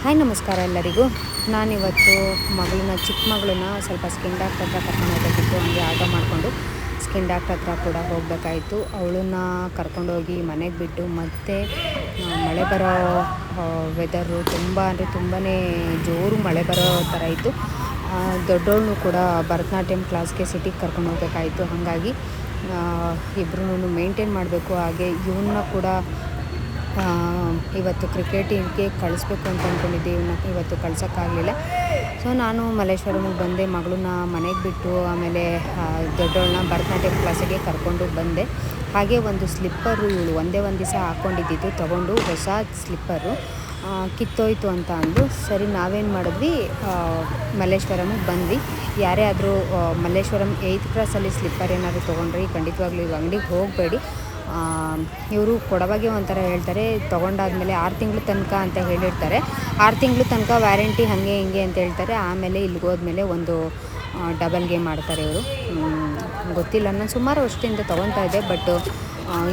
Hi ನಮಸ್ಕಾರ ಎಲ್ಲರಿಗೂ. ನಾನಿವತ್ತು ಚಿಕ್ಕ ಮಗಳನ್ನ ಸ್ವಲ್ಪ ಸ್ಕಿನ್ ಡಾಕ್ಟರ್ ಹತ್ರ ಕರ್ಕೊಂಡು ಹೋಗಬೇಕಿತ್ತು. ಹಂಗೆ ಆಟೋ ಮಾಡಿಕೊಂಡು ಸ್ಕಿನ್ ಡಾಕ್ಟರ್ ಹತ್ರ ಕೂಡ ಹೋಗಬೇಕಾಯಿತು. ಅವಳನ್ನ ಕರ್ಕೊಂಡೋಗಿ ಮನೆಗೆ ಬಿಟ್ಟು ಮತ್ತೆ ಮಳೆ ಬರೋ ವೆದರು ತುಂಬಾ ಜೋರು ಮಳೆ ಬರೋ ಥರ ಇತ್ತು. ದೊಡ್ಡವಳನ್ನು ಕೂಡ ಭರತನಾಟ್ಯಂ ಕ್ಲಾಸ್ಗೆ ಸಿಟಿಗೆ ಕರ್ಕೊಂಡು ಹೋಗಬೇಕಾಯಿತು. ಹಾಗಾಗಿ ಇಬ್ಬರೂ ಮೇಂಟೈನ್ ಮಾಡಬೇಕು. ಹಾಗೆ ಇವನ್ನ ಕೂಡ ಇವತ್ತು ಕ್ರಿಕೆಟಿಗೆ ಕಳಿಸ್ಬೇಕು ಅಂತ ಅಂದ್ಕೊಂಡಿದ್ದೆ. ಇವತ್ತು ಕಳ್ಸೋಕ್ಕಾಗಲಿಲ್ಲ. ಸೊ ನಾನು ಮಲ್ಲೇಶ್ವರಮಿಗೆ ಬಂದೆ, ಮಗಳನ್ನ ಮನೆಗೆ ಬಿಟ್ಟು ಆಮೇಲೆ ದೊಡ್ಡವಳನ್ನ ಭರತನಾಟ್ಯಂ ಕ್ಲಾಸಿಗೆ ಕರ್ಕೊಂಡು ಬಂದೆ. ಹಾಗೆ ಒಂದು ಸ್ಲಿಪ್ಪರು ಇವಳು ಒಂದೇ ಒಂದು ದಿವಸ ಹಾಕ್ಕೊಂಡಿದ್ದಿದ್ದು ತೊಗೊಂಡು, ಹೊಸ ಸ್ಲಿಪ್ಪರು ಕಿತ್ತೋಯ್ತು ಅಂತ ಅಂದು ಸರಿ ನಾವೇನು ಮಾಡಿದ್ವಿ, ಮಲ್ಲೇಶ್ವರಮಿಗೆ ಬಂದ್ವಿ. ಯಾರೇ ಆದರೂ ಮಲ್ಲೇಶ್ವರಂ 8th ಕ್ರಾಸಲ್ಲಿ ಸ್ಲಿಪ್ಪರ್ ಏನಾದರೂ ತೊಗೊಂಡ್ರಿ ಖಂಡಿತವಾಗ್ಲೂ ಈ ಅಂಗಡಿಗೆ ಹೋಗಬೇಡಿ. ಇವರು ಕೊಡವಾಗೆ ಒಂಥರ ಹೇಳ್ತಾರೆ, ತೊಗೊಂಡಾದ್ಮೇಲೆ 6 ತಿಂಗಳು ತನಕ ಅಂತ ಹೇಳಿರ್ತಾರೆ. 6 ತಿಂಗಳು ತನಕ ವ್ಯಾರಂಟಿ ಹಾಗೆ ಹಿಂಗೆ ಅಂತ ಹೇಳ್ತಾರೆ. ಆಮೇಲೆ ಇಲ್ಲಿಗೆ ಹೋದ್ಮೇಲೆ ಒಂದು ಡಬಲ್ ಗೇಮ್ ಮಾಡ್ತಾರೆ ಇವರು. ಗೊತ್ತಿಲ್ಲ, ನಾನು ಸುಮಾರು ವರ್ಷದಿಂದ ತೊಗೊತಾ ಇದ್ದೆ. ಬಟ್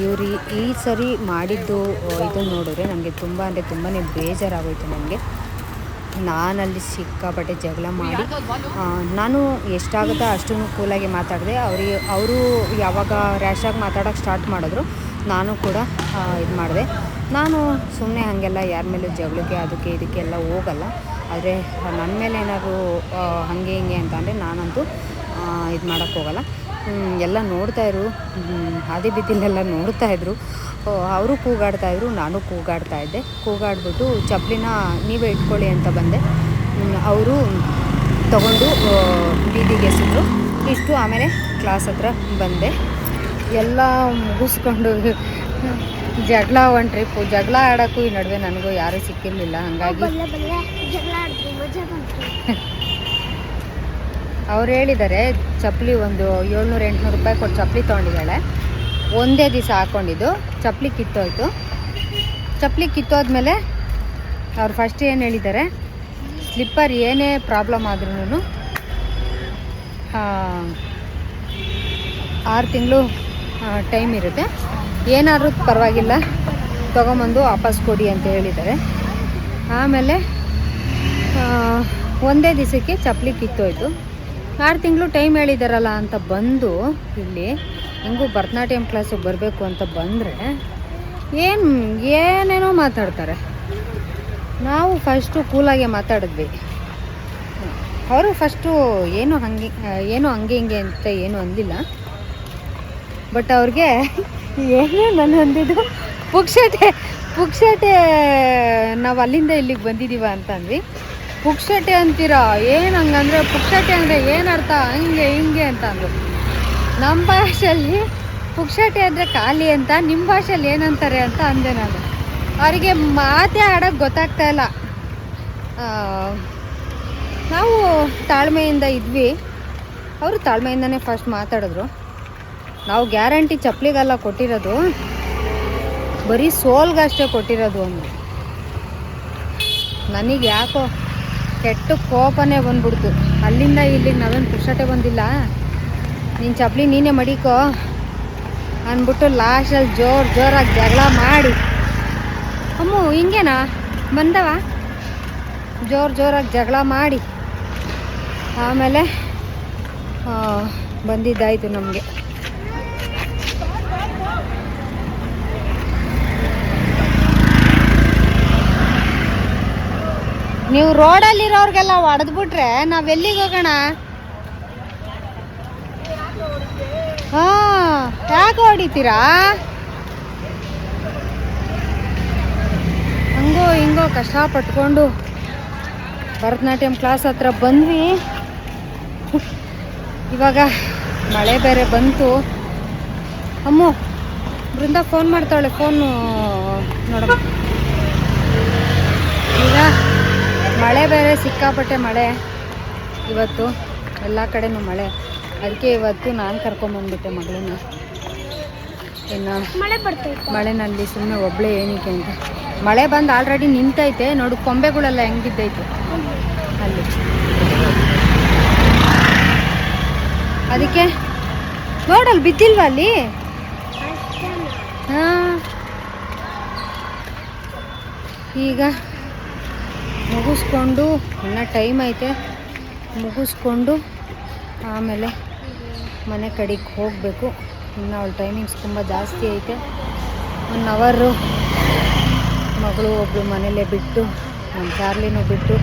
ಇವರು ಈ ಸರಿ ಮಾಡಿದ್ದು ಇದನ್ನು ನೋಡಿದ್ರೆ ನನಗೆ ತುಂಬಾ ಬೇಜಾರಾಗೋಯ್ತು. ನನಗೆ ನಾನಲ್ಲಿ ಸಿಕ್ಕಾಪಟ್ಟೆ ಜಗಳ ಮಾಡಿ ನಾನು ಎಷ್ಟಾಗುತ್ತೋ ಅಷ್ಟು ಕೂಲಾಗಿ ಮಾತಾಡಿದೆ. ಅವರು ಯಾವಾಗ ರ್ಯಾಶಾಗಿ ಮಾತಾಡೋಕ್ಕೆ ಸ್ಟಾರ್ಟ್ ಮಾಡಿದ್ರು ನಾನು ಕೂಡ ಇದು ಮಾಡಿದೆ. ನಾನು ಸುಮ್ಮನೆ ಹಾಗೆಲ್ಲ ಯಾರ ಮೇಲೂ ಜಗಳಕ್ಕೆ ಅದಕ್ಕೆ ಇದಕ್ಕೆಲ್ಲ ಹೋಗಲ್ಲ. ಆದರೆ ನನ್ನ ಮೇಲೆ ಏನಾದರೂ ಹಾಗೆ ಹಿಂಗೆ ಅಂತ ಅಂದರೆ ನಾನಂತೂ ಇದು ಮಾಡೋಕ್ಕೆ ಹೋಗಲ್ಲ. ಎಲ್ಲ ನೋಡ್ತಾಯಿದ್ರು, ಹಾದಿ ಬಿದ್ದಿಲ್ಲೆಲ್ಲ ನೋಡ್ತಾಯಿದ್ರು. ಅವರು ಕೂಗಾಡ್ತಾಯಿದ್ರು, ನಾನು ಕೂಗಾಡ್ತಾಯಿದ್ದೆ. ಕೂಗಾಡ್ಬಿಟ್ಟು ಚಪ್ಪಲಿನ ನೀವೇ ಇಟ್ಕೊಳ್ಳಿ ಅಂತ ಬಂದೆ. ಅವರು ತಗೊಂಡು ಬೀದಿಗೆ ಎಸೆದ್ರು. ಇಷ್ಟು ಆಮೇಲೆ ಕ್ಲಾಸ್ ಹತ್ರ ಬಂದೆ. ಎಲ್ಲ ಮುಗಿಸ್ಕೊಂಡು ಜಗಳ ಟ್ರಿಪ್ಪು. ಜಗಳ ಆಡೋಕ್ಕೂ ಈ ನಡುವೆ ನನಗೂ ಯಾರೂ ಸಿಕ್ಕಿರಲಿಲ್ಲ. ಹಾಗಾಗಿ ಅವ್ರು ಹೇಳಿದ್ದಾರೆ, ಚಪ್ಪಲಿ ಒಂದು 700-800 ರೂಪಾಯಿ ಕೊಟ್ಟು ಚಪ್ಪಲಿ ತೊಗೊಂಡಿದ್ದಾಳೆ. ಒಂದೇ ದಿವಸ ಹಾಕ್ಕೊಂಡಿದ್ದು ಚಪ್ಪಲಿ ಕಿತ್ತೋಯ್ತು. ಚಪ್ಪಲಿ ಕಿತ್ತೋದ್ಮೇಲೆ ಅವ್ರು ಫಸ್ಟ್ ಏನು ಹೇಳಿದ್ದಾರೆ, ಸ್ಲಿಪ್ಪರ್ ಏನೇ ಪ್ರಾಬ್ಲಮ್ ಆದ್ರೂ 6 ತಿಂಗಳು ಟೈಮ್ ಇರುತ್ತೆ, ಏನಾದರೂ ಪರವಾಗಿಲ್ಲ ತೊಗೊಂಬಂದು ವಾಪಸ್ ಕೊಡಿ ಅಂತ ಹೇಳಿದ್ದಾರೆ. ಆಮೇಲೆ ಒಂದೇ ದಿವಸಕ್ಕೆ ಚಪ್ಪಲಿ ಕಿತ್ತೋಯ್ತು. 6 ತಿಂಗಳು ಟೈಮ್ ಹೇಳಿದಾರಲ್ಲ ಅಂತ ಬಂದು ಇಲ್ಲಿ ಹೆಂಗೂ ಭರತನಾಟ್ಯಂ ಕ್ಲಾಸಿಗೆ ಬರಬೇಕು ಅಂತ ಬಂದರೆ ಏನೇನೋ ಮಾತಾಡ್ತಾರೆ. ನಾವು ಫಸ್ಟು ಕೂಲಾಗೆ ಮಾತಾಡಿದ್ವಿ. ಅವರು ಫಸ್ಟು ಏನೋ ಹಂಗೆ ಹಿಂಗೆ ಅಂತ ಏನೂ ಅಂದಿಲ್ಲ. ಬಟ್ ಅವ್ರಿಗೆ ಏನೋ ನಾನು ಅಂದಿದ್ದು ಪುಕ್ಷಟೆ ನಾವು ಅಲ್ಲಿಂದ ಇಲ್ಲಿಗೆ ಬಂದಿದ್ದೀವ ಅಂತ ಅಂದ್ವಿ. ಪುಕ್ಷಟೆ ಅಂತೀರಾ, ಏನು ಹಂಗಂದರೆ ಪುಕ್ಷಟೆ ಅಂದರೆ ಏನರ್ಥ, ಹಂಗೆ ಹಿಂಗೆ ಅಂತ ಅಂದರು. ನಮ್ಮ ಭಾಷೆಯಲ್ಲಿ ಪುಕ್ಷಟೆ ಅಂದರೆ ಖಾಲಿ ಅಂತ, ನಿಮ್ಮ ಭಾಷೆಯಲ್ಲಿ ಏನಂತಾರೆ ಅಂತ ಅಂದೆ ನಾನು. ಅವರಿಗೆ ಮಾತೇ ಆಡೋಕ್ಕೆ ಗೊತ್ತಾಗ್ತಾ ಇಲ್ಲ. ನಾವು ತಾಳ್ಮೆಯಿಂದ ಇದ್ವಿ, ಅವರು ತಾಳ್ಮೆಯಿಂದನೇ ಫಸ್ಟ್ ಮಾತಾಡಿದ್ರು. ನಾವು ಗ್ಯಾರಂಟಿ ಚಪ್ಪಲಿಗೆಲ್ಲ ಕೊಟ್ಟಿರೋದು, ಬರೀ ಸೋಲ್ಗಷ್ಟೇ ಕೊಟ್ಟಿರೋದು ಅಂದರು. ನನಗೆ ಯಾಕೋ ಕೆಟ್ಟ ಕೋಪನೇ ಬಂದ್ಬಿಡ್ತು. ಅಲ್ಲಿಂದ ಇಲ್ಲಿಗೆ ನಾವೇನು ಪುಕ್ಷಟೆ ಬಂದಿಲ್ಲ, ನಿನ್ನ ಚಪ್ಪಲಿ ನೀನೇ ಮಡಿಕೋ ಅಂದ್ಬಿಟ್ಟು ಲಾಸ್ಟಲ್ಲಿ ಜೋರಾಗಿ ಜಗಳ ಮಾಡಿ, ಅಮ್ಮು ಹಿಂಗೇನಾ ಬಂದವ ಜೋರಾಗಿ ಜಗಳ ಮಾಡಿ ಆಮೇಲೆ ಬಂದಿದ್ದಾಯಿತು ನಮಗೆ. ನೀವು ರೋಡಲ್ಲಿರೋರಿಗೆಲ್ಲ ಹೊಡೆದ್ಬಿಟ್ರೆ ನಾವೆಲ್ಲಿಗೆ ಹೋಗೋಣ? ಯಾಕೆ ಹೊಡಿತೀರಾ? ಹಂಗೋ ಹಿಂಗೋ ಕಷ್ಟಪಟ್ಕೊಂಡು ಭರತನಾಟ್ಯಂ ಕ್ಲಾಸ್ ಹತ್ರ ಬಂದ್ವಿ. ಇವಾಗ ಮಳೆ ಬೇರೆ ಬಂತು. ಅಮ್ಮು ಬೃಂದ ಫೋನ್ ಮಾಡ್ತಾಳೆ, ಫೋನು ನೋಡಮ್ಮ. ಈಗ ಮಳೆ ಬೇರೆ ಸಿಕ್ಕಾಪಟ್ಟೆ ಮಳೆ ಇವತ್ತು, ಎಲ್ಲ ಕಡೆನೂ ಮಳೆ. ಅದಕ್ಕೆ ಇವತ್ತು ನಾನು ಕರ್ಕೊಂಬಂದ್ಬಿಟ್ಟೆ ಮಗಳನ್ನ. ಇನ್ನು ಮಳೆನಲ್ಲಿ ಸುಮ್ಮನೆ ಒಬ್ಬಳೇ ಏನಕ್ಕೆ ಅಂತ. ಮಳೆ ಬಂದು ಆಲ್ರೆಡಿ ನಿಂತೈತೆ ನೋಡು, ಕೊಂಬೆಗಳೆಲ್ಲ ಹೆಂಗಿದ್ದೈತೆ ಅಲ್ಲಿ. ಅದಕ್ಕೆ ನೋಡಲ್ಲಿ ಬಿದ್ದಿಲ್ವಾ ಅಲ್ಲಿ? ಹಾಂ, ಈಗ ಮುಗಿಸ್ಕೊಂಡು ಇನ್ನೂ ಟೈಮ್ ಐತೆ, ಮುಗಿಸ್ಕೊಂಡು ಆಮೇಲೆ ಮನೆ ಕಡೆಗೆ ಹೋಗಬೇಕು. ಇನ್ನು ಅವಳ ಟೈಮಿಂಗ್ಸ್ ತುಂಬ ಜಾಸ್ತಿ ಐತೆ. 1 ಅವರು ಮಗಳು ಒಬ್ಬಳು ಮನೇಲೇ ಬಿಟ್ಟು, ನಮ್ಮ ಚಾರ್ಲಿನೂ ಬಿಟ್ಟು,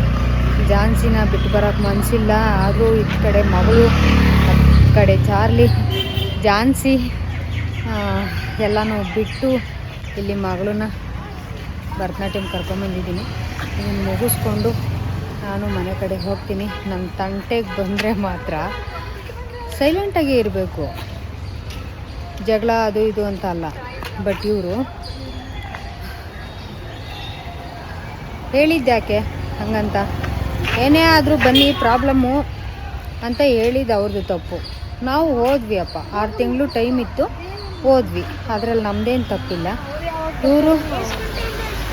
ಜಾನ್ಸಿನ ಬಿಟ್ಟು ಬರೋಕ್ಕೆ ಮನಸ್ಸಿಲ್ಲ. ಆದರೂ ಈ ಕಡೆ ಮಗಳು, ಆ ಕಡೆ ಚಾರ್ಲಿ, ಜಾನ್ಸಿ ಎಲ್ಲನೂ ಬಿಟ್ಟು ಇಲ್ಲಿ ಮಗಳನ್ನ ಭರತನಾಟ್ಯಂ ಕರ್ಕೊಂಬಂದಿದ್ದೀನಿ. ಇದನ್ನು ಮುಗಿಸ್ಕೊಂಡು ನಾನು ಮನೆ ಕಡೆ ಹೋಗ್ತೀನಿ. ನಮ್ಮ ತಂಟೆಗೆ ಬಂದರೆ ಮಾತ್ರ ಸೈಲೆಂಟಾಗಿ ಇರಬೇಕು, ಜಗಳ ಅದು ಇದು ಅಂತ ಅಲ್ಲ. ಬಟ್ ಇವರು ಹೇಳಿದ್ಯಾಕೆ ಹಂಗಂತ, ಏನೇ ಆದರೂ ಬನ್ನಿ ಪ್ರಾಬ್ಲಮ್ಮು ಅಂತ ಹೇಳಿದ್ದು ಅವ್ರದ್ದು ತಪ್ಪು. ನಾವು ಹೋದ್ವಿ ಅಪ್ಪ, 6 ತಿಂಗಳು ಟೈಮ್ ಇತ್ತು, ಹೋದ್ವಿ. ಅದರಲ್ಲಿ ನಮ್ಮದೇನು ತಪ್ಪಿಲ್ಲ. ಇವರು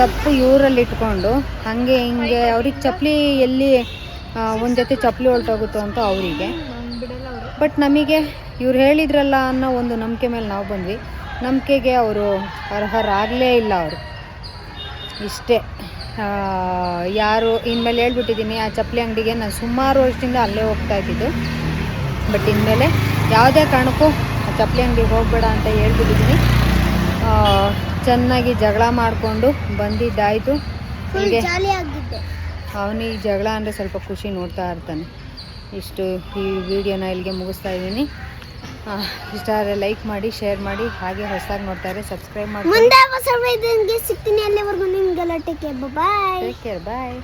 ತಪ್ಪು ಇವರಲ್ಲಿ ಇಟ್ಕೊಂಡು ಹಾಗೆ ಹಿಂಗೆ ಅವ್ರಿಗೆ ಚಪ್ಪಲಿ ಎಲ್ಲಿ ಒಂದು ಜೊತೆ ಚಪ್ಪಲಿ ಹೊರಟೋಗುತ್ತೋ ಅಂತ ಅವರಿಗೆ. ಬಟ್ ನಮಗೆ ಇವ್ರು ಹೇಳಿದ್ರಲ್ಲ ಅನ್ನೋ ಒಂದು ನಂಬಿಕೆ ಮೇಲೆ ನಾವು ಬಂದ್ವಿ. ನಂಬಿಕೆಗೆ ಅವರು ಅರ್ಹರಾಗಲೇ ಇಲ್ಲ. ಅವರು ಇಷ್ಟೇ. ಯಾರು ಇನ್ಮೇಲೆ ಹೇಳ್ಬಿಟ್ಟಿದ್ದೀನಿ, ಆ ಚಪ್ಪಲಿ ಅಂಗಡಿಗೆ ನಾನು ಸುಮಾರು ವರ್ಷದಿಂದ ಅಲ್ಲೇ ಹೋಗ್ತಾ ಇದ್ದಿದ್ದು. ಬಟ್ ಇನ್ಮೇಲೆ ಯಾವುದೇ ಕಾರಣಕ್ಕೂ ಆ ಚಪ್ಪಲಿ ಅಂಗಡಿಗೆ ಹೋಗಬೇಡ ಅಂತ ಹೇಳ್ಬಿಟ್ಟಿದ್ದೀನಿ. ಚೆನ್ನಾಗಿ ಜಗಳ ಮಾಡಿಕೊಂಡು ಬಂದಿದ್ದಾಯಿತು. ಹೀಗೆ ಅವನಿಗೆ ಜಗಳ ಅಂದರೆ ಸ್ವಲ್ಪ ಖುಷಿ, ನೋಡ್ತಾ ಇರ್ತಾನೆ. ಇಷ್ಟು ಈ ವಿಡಿಯೋನ ಇಲ್ಲಿಗೆ ಮುಗಿಸ್ತಾ ಇದ್ದೀನಿ. ಇಷ್ಟ ಆದರೆ ಲೈಕ್ ಮಾಡಿ, ಶೇರ್ ಮಾಡಿ, ಹಾಗೆ ಹೊಸದಾಗಿ ನೋಡ್ತಾ ಇದ್ರೆ ಸಬ್ಸ್ಕ್ರೈಬ್ ಮಾಡಿ. ಸಿಗ್ತೀನಿ. ಅಲ್ಲಿವರೆಗೂ ನಿಮ್ಗೆಲ್ಲ ಟೇಕ್ ಕೇರ್. ಬಾಯ್. ಟೇಕ್ ಕೇರ್, ಬಾಯ್.